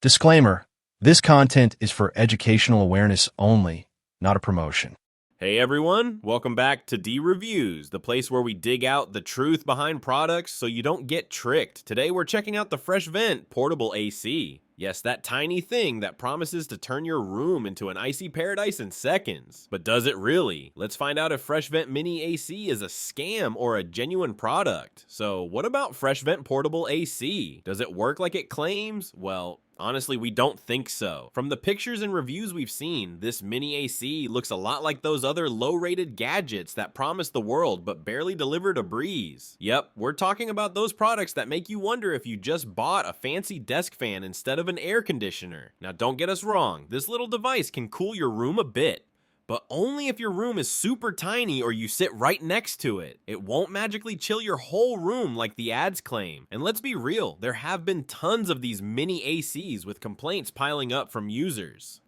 Disclaimer: this content is for educational awareness only, not a promotion. Hey everyone, welcome back to D Reviews, the place where we dig out the truth behind products so you don't get tricked. Today we're checking out the FreshVent Portable AC. Yes, that tiny thing that promises to turn your room into an icy paradise in seconds. But does it really? Let's find out if FreshVent Mini AC is a scam or a genuine product. So what about FreshVent Portable AC? Does it work like it claims? Well, honestly, we don't think so. From the pictures and reviews we've seen, this mini AC looks a lot like those other low-rated gadgets that promise the world but barely delivered a breeze. Yep, we're talking about those products that make you wonder if you just bought a fancy desk fan instead of an air conditioner. Now don't get us wrong, this little device can cool your room a bit, but only if your room is super tiny or you sit right next to it. It won't magically chill your whole room like the ads claim. And let's be real, there have been tons of these mini ACs with complaints piling up from users.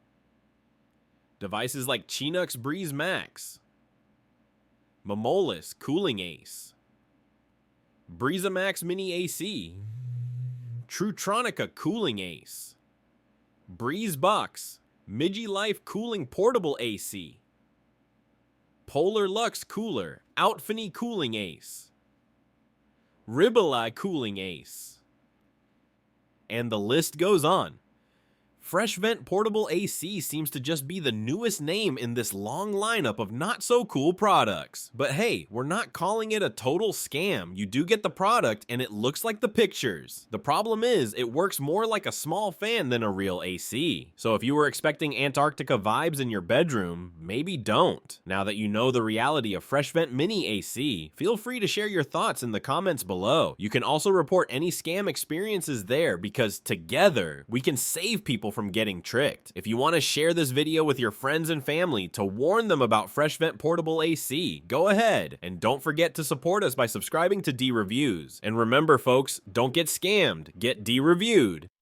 Devices like Qinux Breeze Max, Mamolys Cooling Ace, BreezaMax Mini AC, Trutronica Cooling Ace, BreezaMax Migilife Cooling Portable AC, PolarLux Cooler, Outfany Cooling Ace, Ribili Cooling Ace, and the list goes on. FreshVent Portable AC seems to just be the newest name in this long lineup of not-so-cool products. But hey, we're not calling it a total scam. You do get the product, and it looks like the pictures. The problem is, it works more like a small fan than a real AC. So if you were expecting Antarctica vibes in your bedroom, maybe don't. Now that you know the reality of FreshVent Mini AC, feel free to share your thoughts in the comments below. You can also report any scam experiences there, because together, we can save people from getting tricked. If you want to share this video with your friends and family to warn them about FreshVent Portable AC, go ahead. And don't forget to support us by subscribing to D Reviews. And remember folks, don't get scammed, get D Reviewed.